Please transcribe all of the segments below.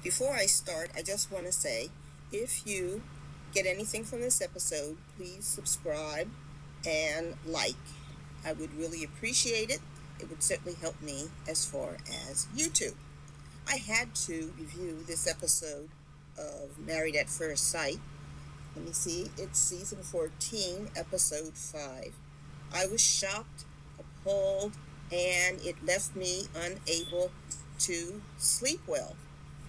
Before I start, I just want to say, if you get anything from this episode, please subscribe and like. I would really appreciate it. It would certainly help me as far as YouTube. I had to review this episode of Married at First Sight. Let me see, it's season 14, episode 5. I was shocked, appalled, and it left me unable to sleep well.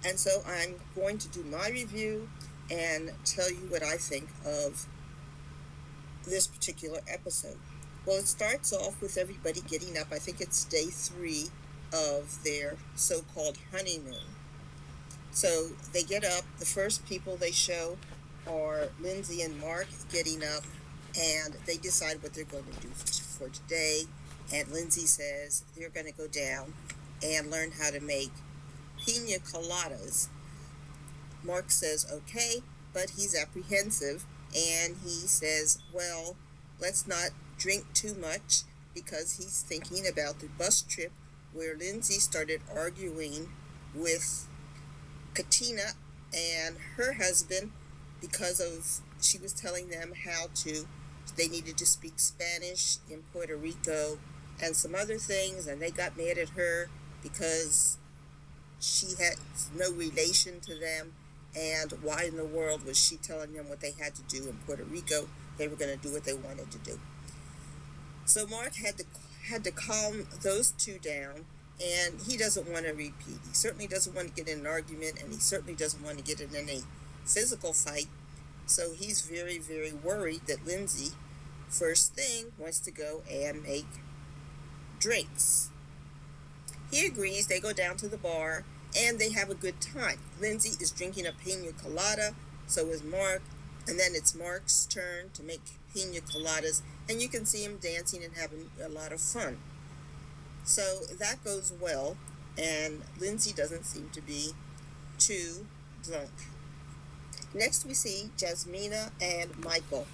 And so I'm going to do my review and tell you what I think of this particular episode. Well, it starts off with everybody getting up. I think it's day 3 of their so-called honeymoon. So they get up. The first people they show are Lindsay and Mark getting up, and they decide what they're going to do for today. And Lindsay says they're going to go down and learn how to make pina coladas. Mark says okay, but he's apprehensive, and he says, well, let's not drink too much, because he's thinking about the bus trip where Lindsay started arguing with Katina and her husband because of, she was telling them they needed to speak Spanish in Puerto Rico and some other things, and they got mad at her because she had no relation to them, and why in the world was she telling them what they had to do in Puerto Rico? They were going to do what they wanted to do. So Mark had to calm those two down, and he doesn't want to repeat. He certainly doesn't want to get in an argument, and he certainly doesn't want to get in any physical fight. So he's very, very worried that Lindsay, first thing, wants to go and make drinks. He agrees. They go down to the bar, and they have a good time. Lindsay is drinking a pina colada, so is Mark, and then it's Mark's turn to make pina coladas, and you can see him dancing and having a lot of fun. So that goes well, and Lindsay doesn't seem to be too drunk. Next we see Jasmina and Michael.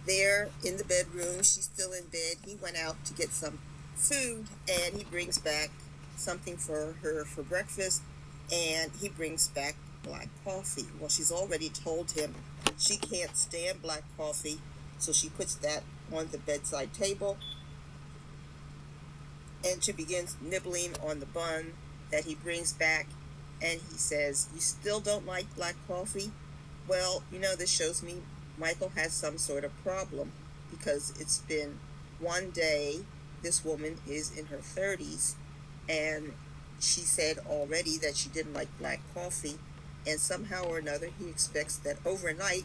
They're in the bedroom. She's still in bed. He went out to get some food, and he brings back something for her for breakfast, and he brings back black coffee. Well, she's already told him she can't stand black coffee, so she puts that on the bedside table, and she begins nibbling on the bun that he brings back, and he says, you still don't like black coffee? Well, this shows me Michael has some sort of problem, because it's been one day. This woman is in her 30s, and she said already that she didn't like black coffee, and somehow or another he expects that overnight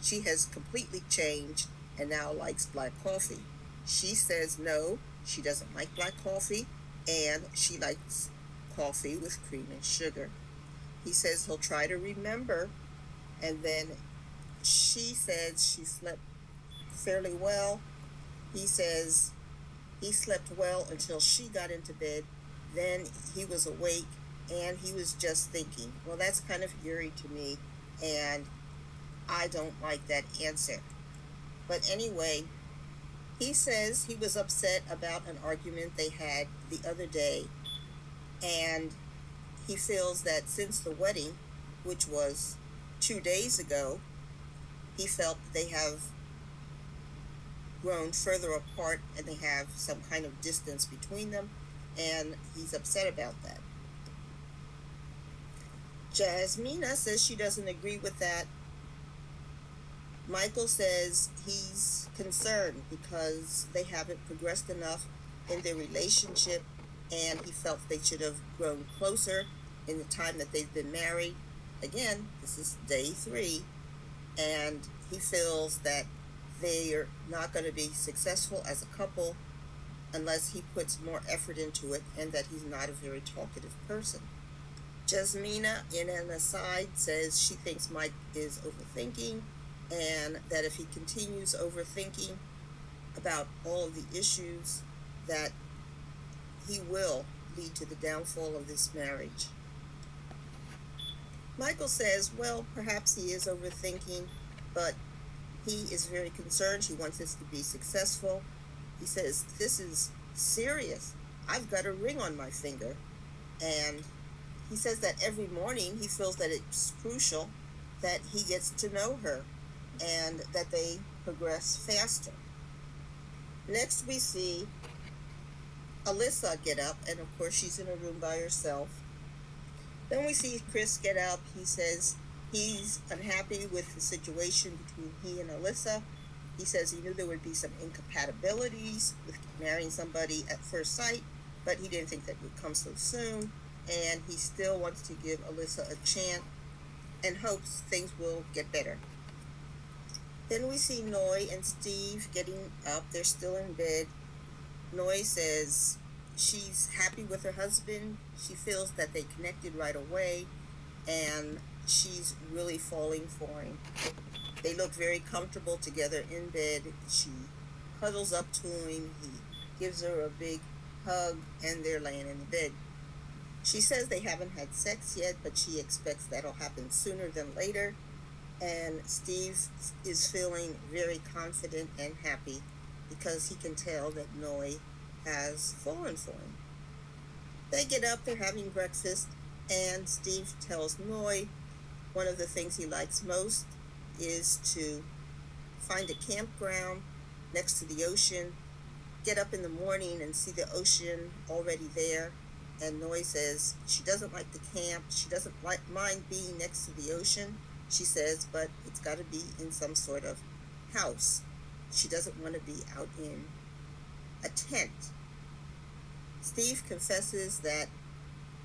she has completely changed and now likes black coffee. She says no, she doesn't like black coffee, and she likes coffee with cream and sugar. He says he'll try to remember, and then she says she slept fairly well. He says he slept well until she got into bed. Then he was awake, and he was just thinking. Well, that's kind of eerie to me, and I don't like that answer. But anyway, he says he was upset about an argument they had the other day, and he feels that since the wedding, which was 2 days ago, he felt they have grown further apart and they have some kind of distance between them, and he's upset about that. Jasmina says she doesn't agree with that. Michael says he's concerned because they haven't progressed enough in their relationship, and he felt they should have grown closer in the time that they've been married. Again, this is day 3, and he feels that they are not going to be successful as a couple unless he puts more effort into it, and that he's not a very talkative person. Jasmina, in an aside, says she thinks Mike is overthinking, and that if he continues overthinking about all of the issues, that he will lead to the downfall of this marriage. Michael says, well, perhaps he is overthinking, but he is very concerned. He wants this to be successful. He says, this is serious. I've got a ring on my finger. And He says that every morning he feels that it's crucial that he gets to know her and that they progress faster. Next, we see Alyssa get up, and of course, she's in a room by herself. Then we see Chris get up. He says he's unhappy with the situation between he and Alyssa. He says he knew there would be some incompatibilities with marrying somebody at first sight, but he didn't think that would come so soon. And he still wants to give Alyssa a chance and hopes things will get better. Then we see Noy and Steve getting up. They're still in bed. Noy says she's happy with her husband. She feels that they connected right away, and she's really falling for him. They look very comfortable together in bed. She cuddles up to him. He gives her a big hug, and they're laying in the bed. She says they haven't had sex yet, but she expects that'll happen sooner than later. And Steve is feeling very confident and happy because he can tell that Noy has fallen for him. They get up, they're having breakfast, and Steve tells Noy one of the things he likes most is to find a campground next to the ocean, get up in the morning and see the ocean already there. And Noy says she doesn't like the camp. She doesn't mind being next to the ocean, she says, but it's got to be in some sort of house. She doesn't want to be out in a tent. Steve confesses that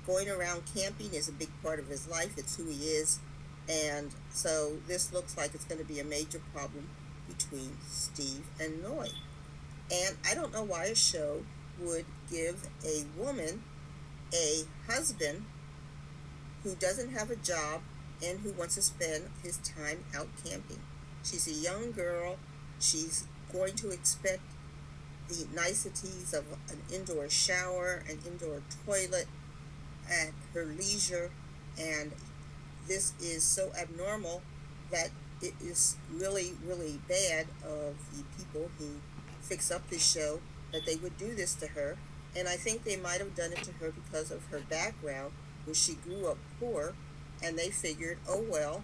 going around camping is a big part of his life. It's who he is. And so this looks like it's going to be a major problem between Steve and Noy. And I don't know why a show would give a woman a husband who doesn't have a job and who wants to spend his time out camping. She's a young girl. She's going to expect the niceties of an indoor shower, an indoor toilet at her leisure, and this is so abnormal that it is really, really bad of the people who fix up this show that they would do this to her. And I think they might have done it to her because of her background, where she grew up poor, and they figured, oh well,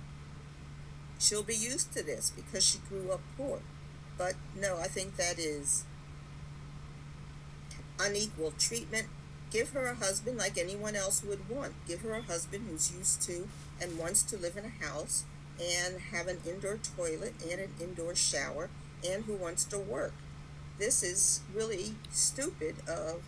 she'll be used to this because she grew up poor. But no, I think that is unequal treatment. Give her a husband like anyone else would want. Give her a husband who's used to and wants to live in a house and have an indoor toilet and an indoor shower and who wants to work. This is really stupid of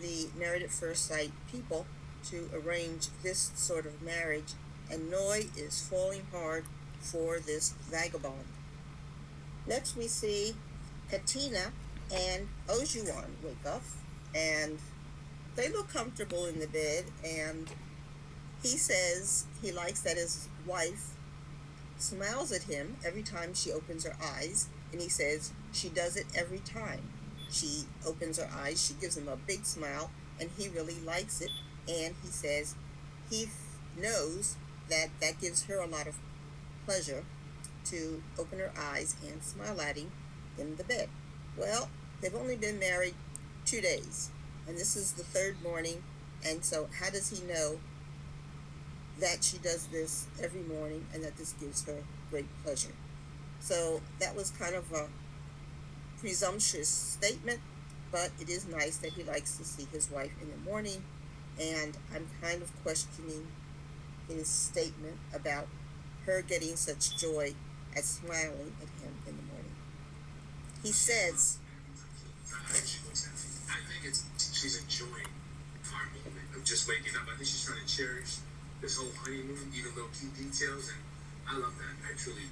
the Married at First Sight people to arrange this sort of marriage, and Noy is falling hard for this vagabond. Next we see Katina and Ojuan wake up, and they look comfortable in the bed, and he says he likes that his wife smiles at him every time she opens her eyes, and he says she does it every time. She opens her eyes, she gives him a big smile, and he really likes it, and he says he knows that that gives her a lot of pleasure to open her eyes and smile at him in the bed. Well, they've only been married 2 days, and this is the third morning, and so how does he know that she does this every morning and that this gives her great pleasure? So that was kind of a presumptuous statement, but it is nice that he likes to see his wife in the morning, and I'm kind of questioning his statement about her getting such joy at smiling at him in the morning. He says, I think she's enjoying our moment of just waking up. I think she's trying to cherish this whole honeymoon, even little key details, and I love that. I truly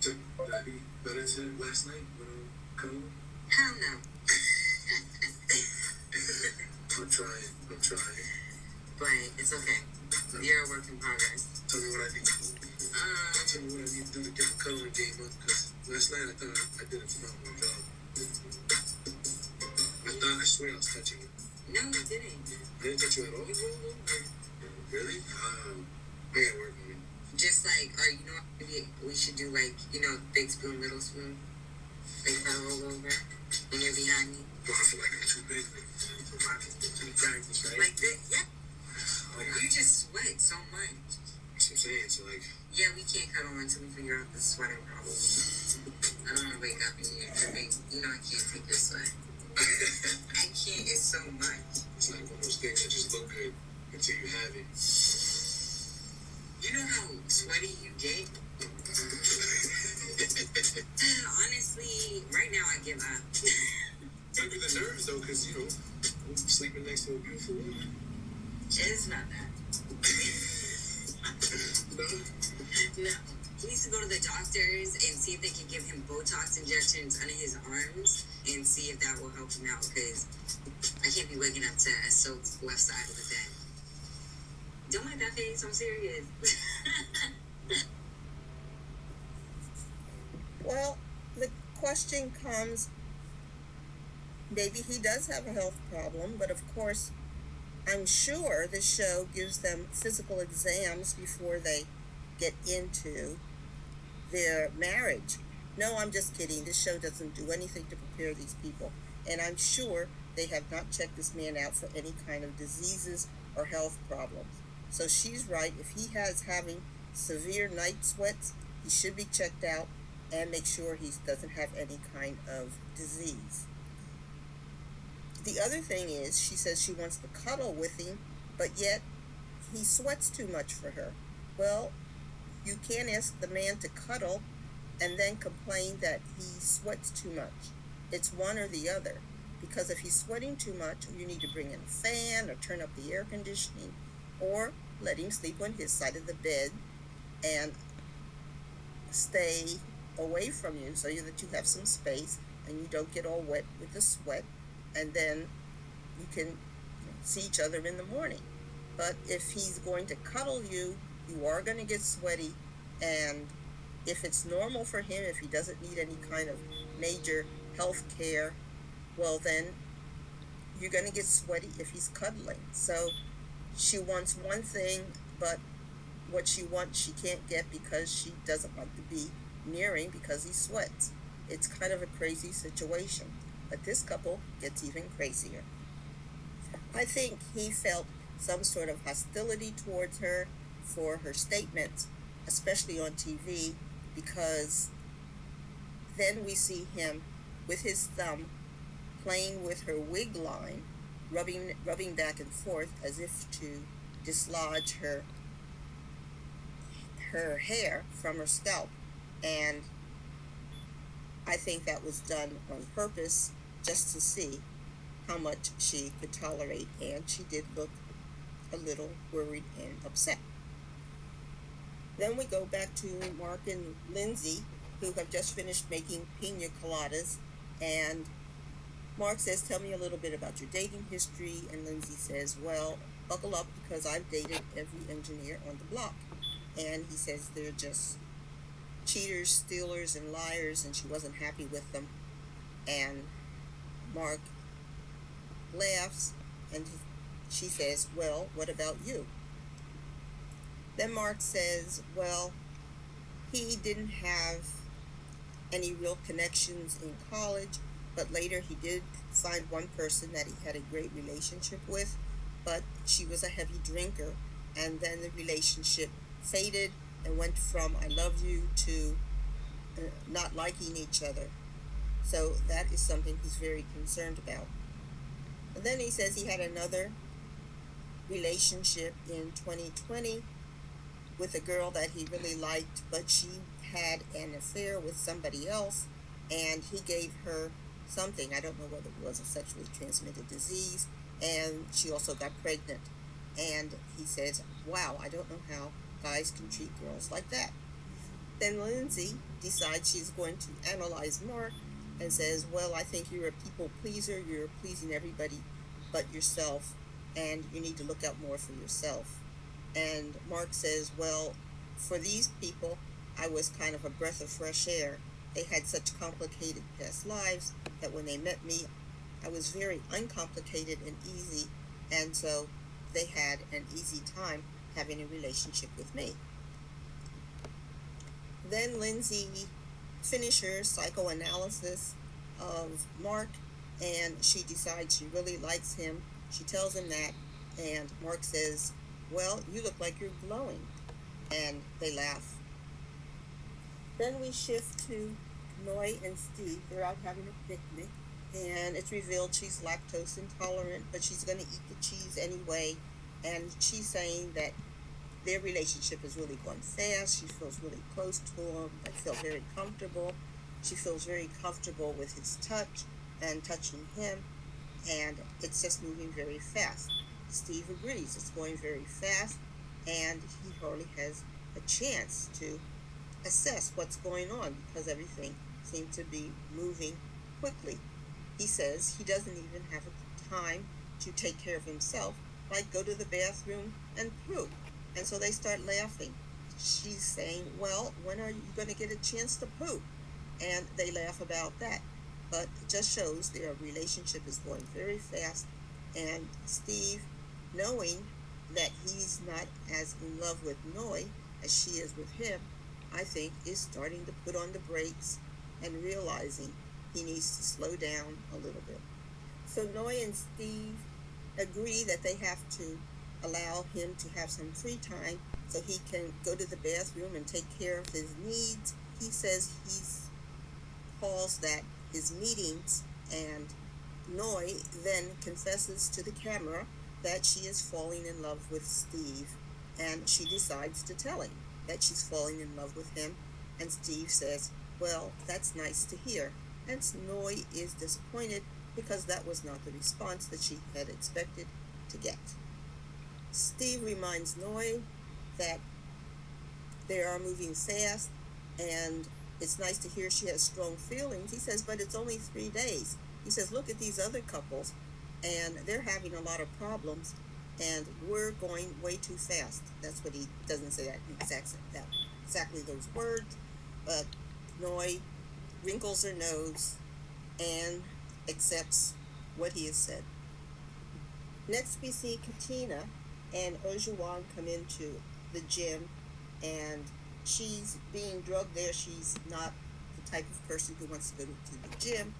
took that be better to last night when I come. Hell no. I'm trying. But it's okay. You're a work in progress. Tell me what I need to do. Tell me what I need to do to get the coloring game up, because last night I thought I did it for my whole job. I swear I was touching you. No, you didn't. I didn't touch you at all? You rolled over. Really? I gotta work on it. Just like, or you know what, maybe we should do like, big spoon, little spoon. Like if I roll over and you're behind me. Well, I feel like I'm too big for practice, right? Like this, yeah. Like, You just sweat so much. that's what I'm saying. So, like, Yeah, we can't cuddle until we figure out the sweating problem. I don't want to wake up and you're dripping. You know I can't take your sweat. I can't. It's so much. it's like one of those things that just look good until you have it. You know how sweaty you get? Honestly, right now I give up. Under the nerves, though, because, you know, I'm sleeping next to a beautiful woman. It's not that. No? No. He needs to go to the doctors and see if they can give him Botox injections under his arms and see if that will help him out, because I can't be waking up to a soaked left side of the bed. Don't make that face. I'm serious. Well, the question comes, maybe he does have a health problem, but of course, I'm sure the show gives them physical exams before they get into their marriage. No, I'm just kidding. This show doesn't do anything to prepare these people. And I'm sure they have not checked this man out for any kind of diseases or health problems. So she's right. If he has having severe night sweats, he should be checked out and make sure he doesn't have any kind of disease. The other thing is, she says she wants to cuddle with him, but yet he sweats too much for her. Well, you can't ask the man to cuddle and then complain that he sweats too much. It's one or the other. Because if he's sweating too much, you need to bring in a fan or turn up the air conditioning, or let him sleep on his side of the bed and stay away from you so that you have some space and you don't get all wet with the sweat, and then you can see each other in the morning. But if he's going to cuddle you, you are going to get sweaty, and if it's normal for him, if he doesn't need any kind of major health care, well then you're going to get sweaty if he's cuddling. So she wants one thing, but what she wants she can't get because she doesn't like to be near him because he sweats. It's kind of a crazy situation. But this couple gets even crazier. I think he felt some sort of hostility towards her for her statements, especially on TV, because then we see him with his thumb playing with her wig line, rubbing back and forth as if to dislodge her hair from her scalp. And I think that was done on purpose, just to see how much she could tolerate, and she did look a little worried and upset. Then we go back to Mark and Lindsay, who have just finished making pina coladas, and Mark says, tell me a little bit about your dating history, and Lindsay says, well, buckle up because I've dated every engineer on the block. And he says they're just cheaters, stealers, and liars, and she wasn't happy with them. And Mark laughs, and she says, well, what about you? Then Mark says, well, he didn't have any real connections in college, but later he did find one person that he had a great relationship with, but she was a heavy drinker, and then the relationship faded and went from I love you to not liking each other. So that is something he's very concerned about. And then he says he had another relationship in 2020 with a girl that he really liked, but she had an affair with somebody else, and he gave her something. I don't know whether it was a sexually transmitted disease, and she also got pregnant. And he says, wow, I don't know how guys can treat girls like that. Then Lindsay decides she's going to analyze Mark and says, well, I think you're a people pleaser. You're pleasing everybody but yourself, and you need to look out more for yourself. And Mark says, well, for these people, I was kind of a breath of fresh air. They had such complicated past lives that when they met me, I was very uncomplicated and easy, and so they had an easy time having a relationship with me. Then Lindsay finishes psychoanalysis of Mark, and she decides she really likes him. She tells him that, and Mark says, well, you look like you're glowing. And they laugh. Then we shift to Noi and Steve. They're out having a picnic, and it's revealed she's lactose intolerant, but she's going to eat the cheese anyway. And she's saying that their relationship is really going fast. She feels really close to him. They feel very comfortable. She feels very comfortable with his touch and touching him, and it's just moving very fast. Steve agrees it's going very fast, and he hardly has a chance to assess what's going on because everything seems to be moving quickly. He says he doesn't even have time to take care of himself, like go to the bathroom and poop. And so they start laughing. She's saying, well, when are you going to get a chance to poop? And they laugh about that. But it just shows their relationship is going very fast. And Steve, knowing that he's not as in love with Noi as she is with him, I think is starting to put on the brakes and realizing he needs to slow down a little bit. So Noi and Steve agree that they have to allow him to have some free time so he can go to the bathroom and take care of his needs. He says he calls that his meetings, and Noi then confesses to the camera that she is falling in love with Steve, and she decides to tell him that she's falling in love with him, and Steve says, well, that's nice to hear. And Noi is disappointed because that was not the response that she had expected to get. Steve reminds Noi that they are moving fast, and it's nice to hear she has strong feelings. He says, but it's only 3 days. He says, look at these other couples, and they're having a lot of problems, and we're going way too fast. That's what he doesn't say that exactly those words, but Noi wrinkles her nose and accepts what he has said. Next we see Katina and Ojuan come into the gym, and she's being drugged there. She's not the type of person who wants to go to the gym,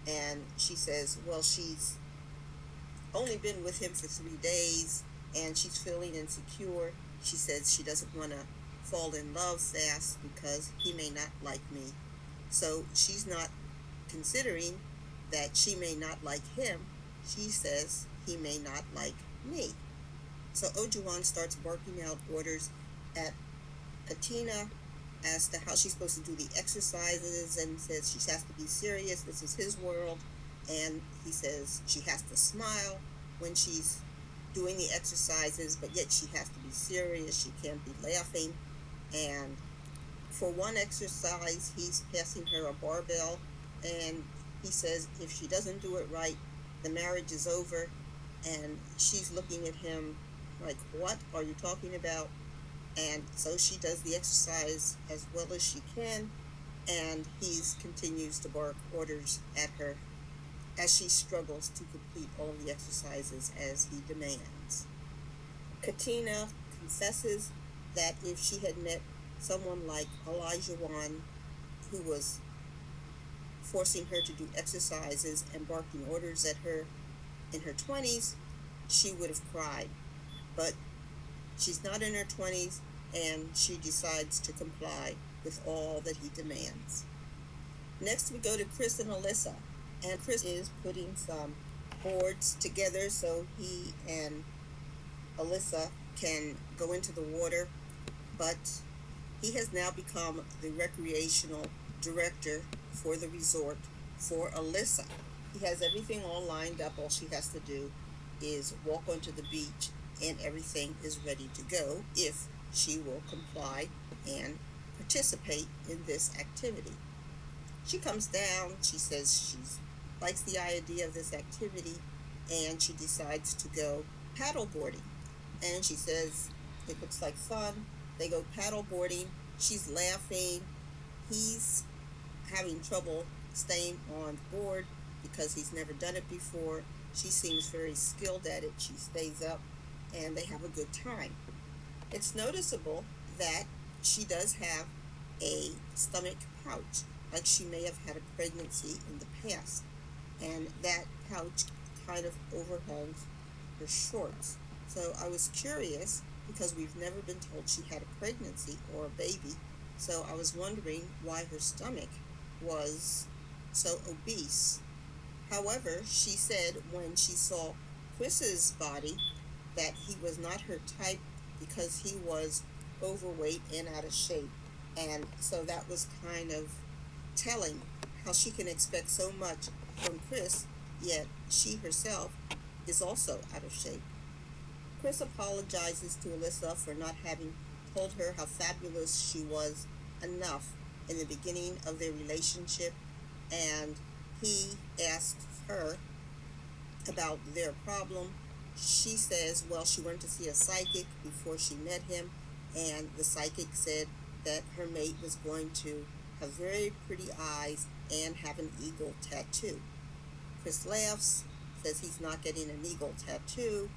and she says, well, she's only been with him for 3 days, and she's feeling insecure. She says she doesn't want to fall in love fast because he may not like me. So she's not considering that she may not like him. She says he may not like me. So Ojuan starts barking out orders at Katina as to how she's supposed to do the exercises, and says she has to be serious. This is his world. And he says she has to smile when she's doing the exercises, but yet she has to be serious. She can't be laughing. And for one exercise, he's passing her a barbell, and he says if she doesn't do it right, the marriage is over. And she's looking at him like, what are you talking about? And so she does the exercise as well as she can, and he continues to bark orders at her as she struggles to complete all the exercises as he demands. Katina confesses that if she had met someone like Elijah Wan, who was forcing her to do exercises and barking orders at her in her 20s, she would have cried. But she's not in her 20s, and she decides to comply with all that he demands. Next we go to Chris and Alyssa, and Chris is putting some boards together so he and Alyssa can go into the water, but he has now become the recreational director for the resort for Alyssa. He has everything all lined up. All she has to do is walk onto the beach, and everything is ready to go if she will comply and participate in this activity. She comes down. She says she likes the idea of this activity, and she decides to go paddle boarding. And she says it looks like fun. They go paddle boarding. She's laughing. He's having trouble staying on board because he's never done it before. She seems very skilled at it. She stays up, and they have a good time. It's noticeable that she does have a stomach pouch, like she may have had a pregnancy in the past, and that pouch kind of overhangs her shorts. So I was curious because we've never been told she had a pregnancy or a baby. So I was wondering why her stomach was so obese. However, she said when she saw Chris's body that he was not her type because he was overweight and out of shape. And so that was kind of telling how she can expect so much from Chris, yet she herself is also out of shape. Chris apologizes to Alyssa for not having told her how fabulous she was enough in the beginning of their relationship, and he asks her about their problem. She says, well, she went to see a psychic before she met him, and the psychic said that her mate was going to have very pretty eyes and have an eagle tattoo. Chris laughs, says he's not getting an eagle tattoo,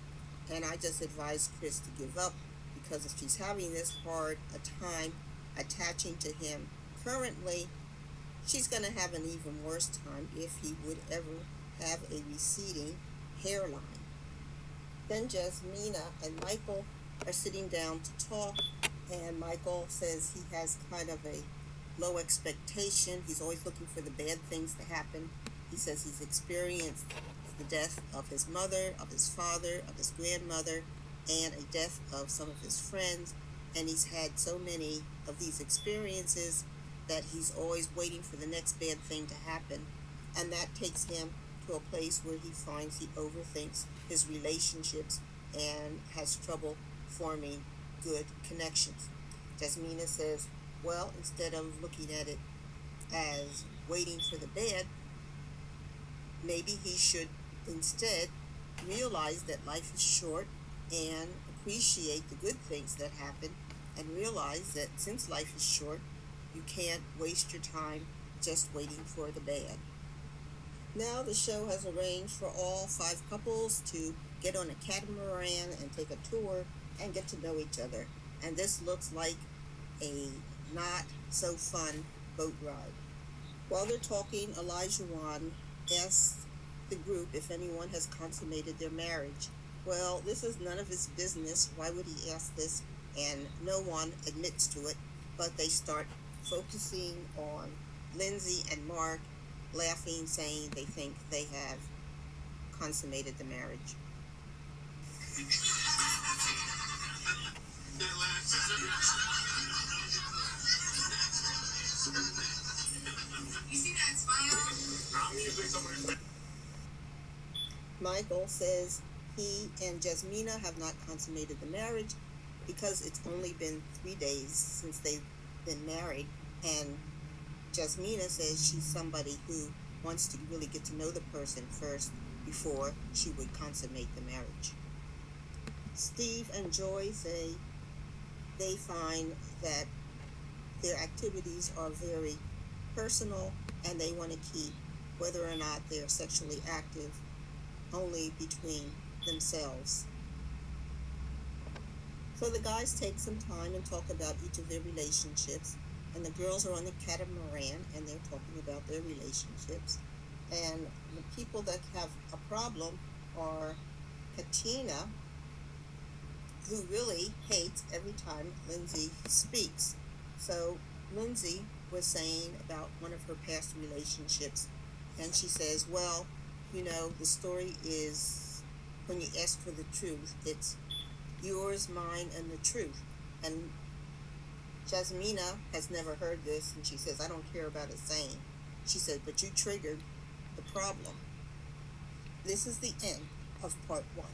and I just advise Chris to give up because if she's having this hard a time attaching to him currently, she's going to have an even worse time if he would ever have a receding hairline. Then Jasmina and Michael are sitting down to talk, and Michael says he has kind of a low expectation. He's always looking for the bad things to happen. He says he's experienced the death of his mother, of his father, of his grandmother, and a death of some of his friends, and he's had so many of these experiences that he's always waiting for the next bad thing to happen, and that takes him to a place where he finds he overthinks his relationships and has trouble forming good connections. Jasmina says, well, instead of looking at it as waiting for the bad, maybe he should instead realize that life is short and appreciate the good things that happen, and realize that since life is short, you can't waste your time just waiting for the bad. Now the show has arranged for all 5 couples to get on a catamaran and take a tour and get to know each other. And this looks like a not so fun boat ride. While they're talking, Elijah Wan asks the group if anyone has consummated their marriage. Well, this is none of his business. Why would he ask this? And no one admits to it, but they start focusing on Lindsay and Mark, laughing, saying they think they have consummated the marriage. You see that smile? Michael says he and Jasmina have not consummated the marriage because it's only been 3 days since they've been married, and Jasmina says she's somebody who wants to really get to know the person first before she would consummate the marriage. Steve and Joy say they find that their activities are very personal and they want to keep whether or not they're sexually active only between themselves. So the guys take some time and talk about each of their relationships, and the girls are on the catamaran and they're talking about their relationships. And the people that have a problem are Katina, who really hates every time Lindsay speaks. So Lindsay was saying about one of her past relationships, and she says, well, you know, the story is when you ask for the truth, it's yours, mine, and the truth. And Jasmina has never heard this, and she says, I don't care about it saying. She said, but you triggered the problem. This is the end of part 1.